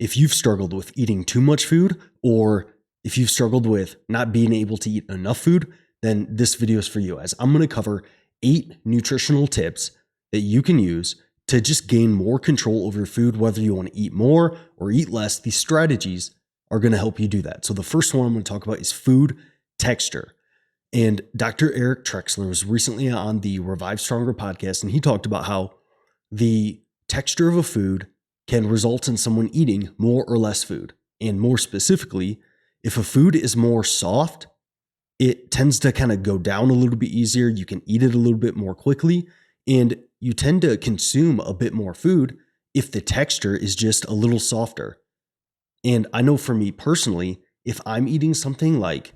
if you've struggled with eating too much food, or if you've struggled with not being able to eat enough food, then this video is for you, as I'm going to cover 8 nutritional tips that you can use to just gain more control over your food, whether you want to eat more or eat less. These strategies are going to help you do that. So the first one I'm going to talk about is food texture. And Dr. Eric Trexler was recently on the Revive Stronger podcast, and he talked about how the texture of a food can result in someone eating more or less food. And more specifically, if a food is more soft, it tends to kind of go down a little bit easier. You can eat it a little bit more quickly, and you tend to consume a bit more food if the texture is just a little softer. And I know for me personally, if I'm eating something like,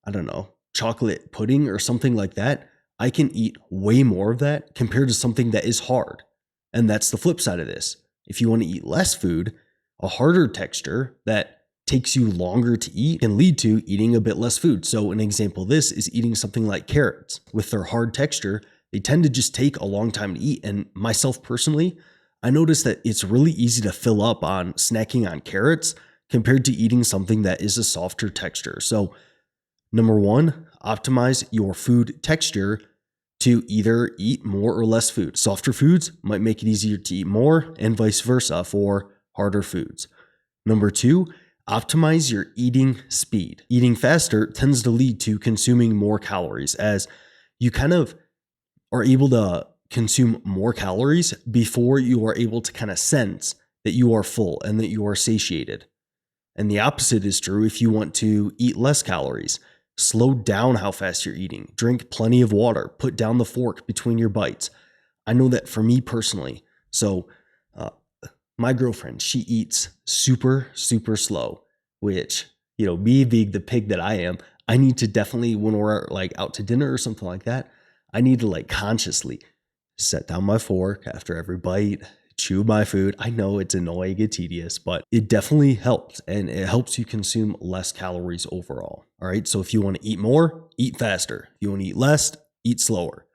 I don't know, chocolate pudding or something like that, I can eat way more of that compared to something that is hard. And that's the flip side of this. If you want to eat less food, a harder texture that takes you longer to eat can lead to eating a bit less food. So an example of this is eating something like carrots. With their hard texture, they tend to just take a long time to eat. And myself personally, I noticed that it's really easy to fill up on snacking on carrots compared to eating something that is a softer texture. So number one, optimize your food texture to either eat more or less food. Softer foods might make it easier to eat more, and vice versa for harder foods. Number two, optimize your eating speed. Eating faster tends to lead to consuming more calories, as you kind of are able to consume more calories before you are able to kind of sense that you are full and that you are satiated. And the opposite is true if you want to eat less calories. Slow down how fast you're eating. Drink plenty of water. Put down the fork between your bites. I know that for me personally. So my girlfriend, she eats super, super slow, which, me being the pig that I am, I need to definitely, when we're like out to dinner or something like that, I need to like consciously set down my fork after every bite, chew my food. I know it's annoying and tedious, but it definitely helps, and it helps you consume less calories overall. All right. So if you want to eat more, eat faster. If you want to eat less, eat slower.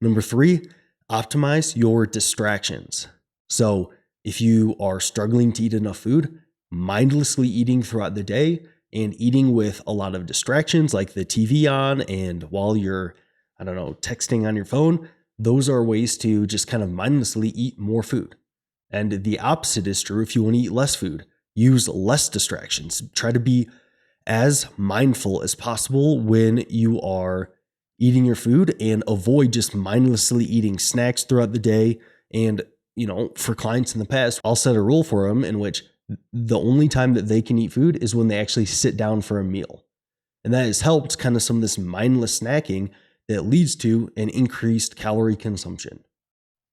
Number three, optimize your distractions. So if you are struggling to eat enough food, mindlessly eating throughout the day and eating with a lot of distractions like the TV on and while you're, texting on your phone, those are ways to just kind of mindlessly eat more food. And the opposite is true if you want to eat less food. Use less distractions. Try to be as mindful as possible when you are eating your food, and avoid just mindlessly eating snacks throughout the day. And, for clients in the past, I'll set a rule for them in which the only time that they can eat food is when they actually sit down for a meal. And that has helped kind of some of this mindless snacking that leads to an increased calorie consumption.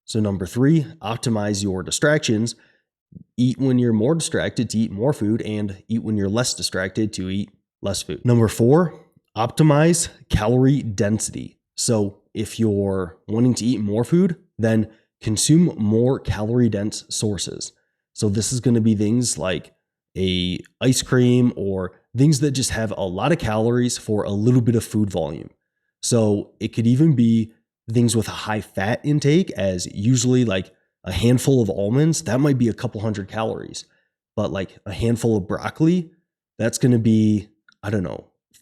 So number three, optimize your distractions. Eat when you're more distracted to eat more food, and eat when you're less distracted to eat less food. Number four, optimize calorie density. So if you're wanting to eat more food, then consume more calorie dense sources. So this is going to be things like a ice cream or things that just have a lot of calories for a little bit of food volume. So it could even be things with a high fat intake, as usually like a handful of almonds, that might be a couple hundred calories. But like a handful of broccoli, that's going to be,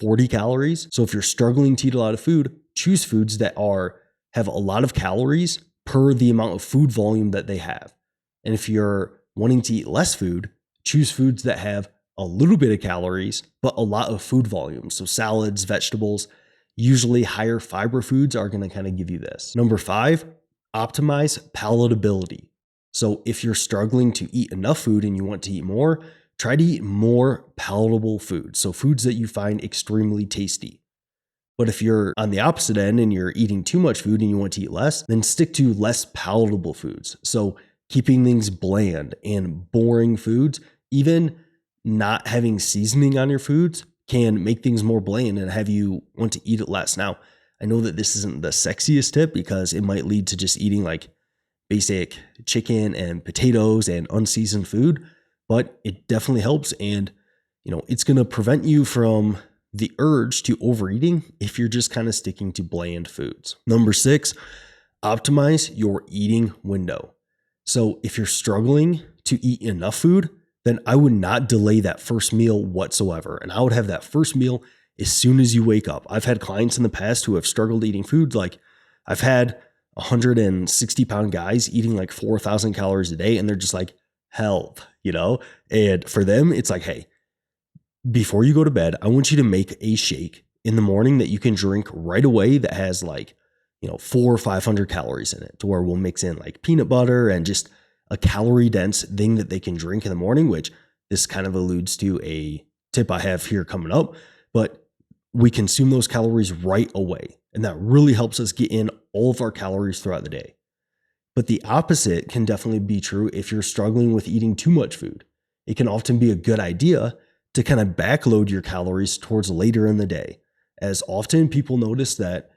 40 calories. So if you're struggling to eat a lot of food, choose foods that have a lot of calories per the amount of food volume that they have. And if you're wanting to eat less food, choose foods that have a little bit of calories, but a lot of food volume. So salads, vegetables, usually higher fiber foods are going to kind of give you this. Number five, optimize palatability. So if you're struggling to eat enough food and you want to eat more, try to eat more palatable foods. So foods that you find extremely tasty. But if you're on the opposite end and you're eating too much food and you want to eat less, then stick to less palatable foods. So keeping things bland and boring foods, even not having seasoning on your foods, can make things more bland and have you want to eat it less. Now, I know that this isn't the sexiest tip because it might lead to just eating like basic chicken and potatoes and unseasoned food, but it definitely helps. And, it's going to prevent you from the urge to overeating if you're just kind of sticking to bland foods. Number six, optimize your eating window. So if you're struggling to eat enough food, then I would not delay that first meal whatsoever. And I would have that first meal as soon as you wake up. I've had clients in the past who have struggled eating food. Like I've had 160-pound guys eating like 4,000 calories a day, and they're just like, help, And for them, it's like, hey, before you go to bed, I want you to make a shake in the morning that you can drink right away that has like, 400 or 500 calories in it, to where we'll mix in like peanut butter and just a calorie dense thing that they can drink in the morning, which this kind of alludes to a tip I have here coming up, but we consume those calories right away. And that really helps us get in all of our calories throughout the day. But the opposite can definitely be true if you're struggling with eating too much food. It can often be a good idea to kind of backload your calories towards later in the day, as often people notice that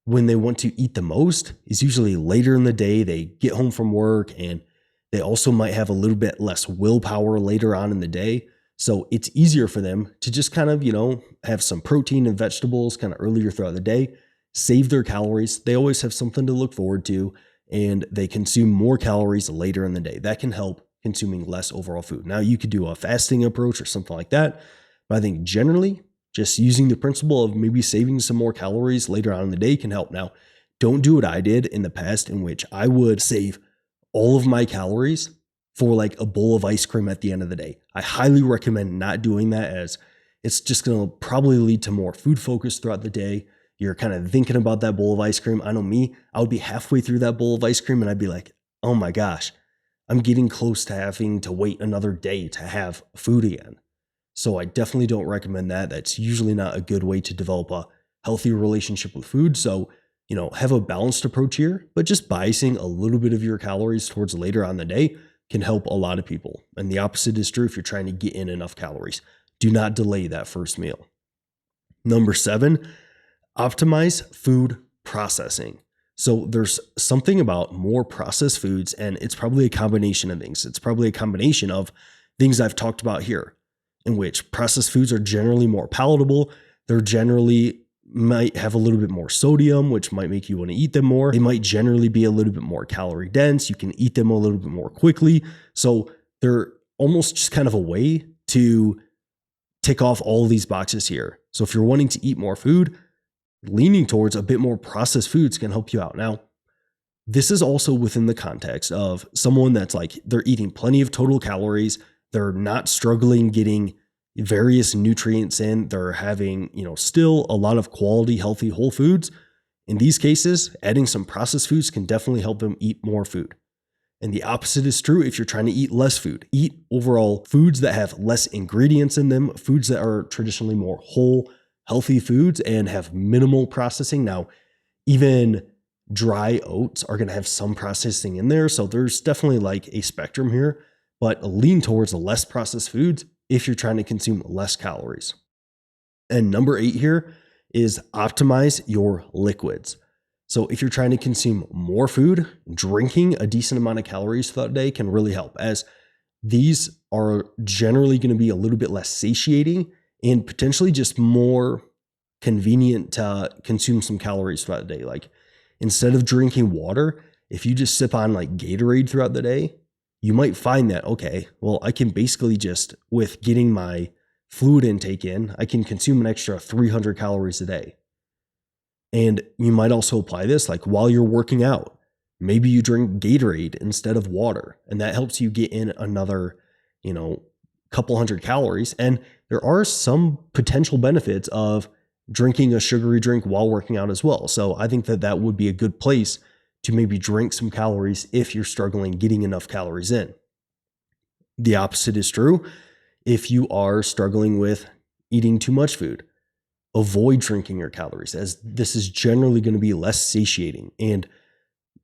when they want to eat the most is usually later in the day. They get home from work and they also might have a little bit less willpower later on in the day. So it's easier for them to just kind of, have some protein and vegetables kind of earlier throughout the day, save their calories. They always have something to look forward to, and they consume more calories later in the day. That can help consuming less overall food. Now, you could do a fasting approach or something like that, but I think generally just using the principle of maybe saving some more calories later on in the day can help. Now, don't do what I did in the past, in which I would save all of my calories for like a bowl of ice cream at the end of the day. I highly recommend not doing that, as it's just going to probably lead to more food focus throughout the day. You're kind of thinking about that bowl of ice cream. I know me, I would be halfway through that bowl of ice cream and I'd be like, oh my gosh, I'm getting close to having to wait another day to have food again. So I definitely don't recommend that. That's usually not a good way to develop a healthy relationship with food. So, have a balanced approach here, but just biasing a little bit of your calories towards later on in the day can help a lot of people. And the opposite is true if you're trying to get in enough calories. Do not delay that first meal. Number 7, optimize food processing. So there's something about more processed foods, and it's probably a combination of things. It's probably a combination of things I've talked about here, in which processed foods are generally more palatable. They're generally might have a little bit more sodium, which might make you want to eat them more. They might generally be a little bit more calorie dense. You can eat them a little bit more quickly. So they're almost just kind of a way to tick off all of these boxes here. So if you're wanting to eat more food, leaning towards a bit more processed foods can help you out. Now, this is also within the context of someone that's like, they're eating plenty of total calories. They're not struggling getting various nutrients in. They're having, still a lot of quality, healthy, whole foods. In these cases, adding some processed foods can definitely help them eat more food. And the opposite is true if you're trying to eat less food. Eat overall foods that have less ingredients in them, foods that are traditionally more whole, healthy foods and have minimal processing. Now, even dry oats are going to have some processing in there. So there's definitely like a spectrum here, but lean towards less processed foods if you're trying to consume less calories. And number 8 here is optimize your liquids. So if you're trying to consume more food, drinking a decent amount of calories throughout the day can really help, as these are generally going to be a little bit less satiating and potentially just more convenient to consume some calories throughout the day. Like instead of drinking water, if you just sip on like Gatorade throughout the day, you might find that, okay, well, I can basically just, with getting my fluid intake in, I can consume an extra 300 calories a day. And you might also apply this like while you're working out. Maybe you drink Gatorade instead of water, and that helps you get in another, couple hundred calories. And there are some potential benefits of drinking a sugary drink while working out as well. So I think that would be a good place to maybe drink some calories if you're struggling getting enough calories in. The opposite is true if you are struggling with eating too much food. Avoid drinking your calories, as this is generally going to be less satiating. And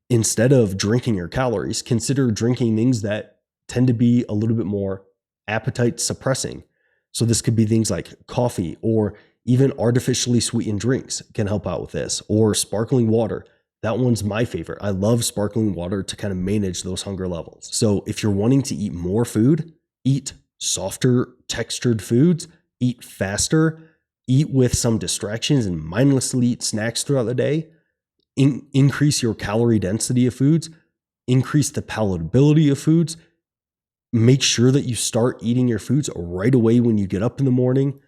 instead of drinking your calories, consider drinking things that tend to be a little bit more appetite suppressing. So this could be things like coffee, or even artificially sweetened drinks can help out with this, or sparkling water. That one's my favorite. I love sparkling water to kind of manage those hunger levels. So if you're wanting to eat more food, eat softer textured foods, eat faster, eat with some distractions and mindlessly eat snacks throughout the day. Increase your calorie density of foods, increase the palatability of foods, Make sure that you start eating your foods right away when you get up in the morning.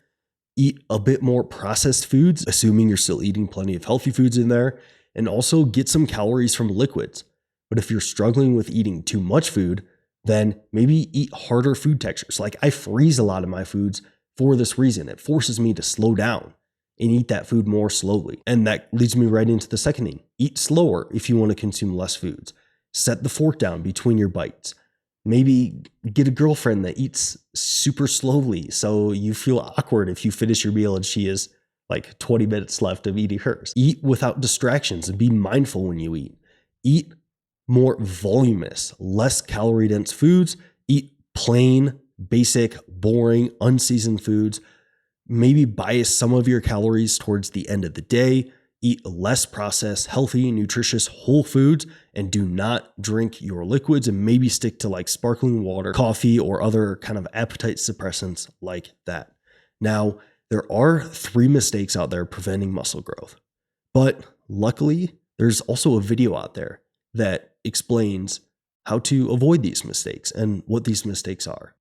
Eat a bit more processed foods, assuming you're still eating plenty of healthy foods in there, and also get some calories from liquids. But if you're struggling with eating too much food, then maybe eat harder food textures. Like I freeze a lot of my foods for this reason. It forces me to slow down and eat that food more slowly. And that leads me right into the second thing. Eat slower if you want to consume less foods. Set the fork down between your bites. Maybe get a girlfriend that eats super slowly so you feel awkward if you finish your meal and she is like 20 minutes left of eating hers. Eat without distractions and be mindful when you eat. Eat more voluminous, less calorie dense foods. Eat plain, basic, boring, unseasoned foods. Maybe bias some of your calories towards the end of the day. Eat less processed, healthy, nutritious whole foods, and do not drink your liquids, and maybe stick to like sparkling water, coffee, or other kind of appetite suppressants like that. Now, there are 3 mistakes out there preventing muscle growth, but luckily there's also a video out there that explains how to avoid these mistakes and what these mistakes are.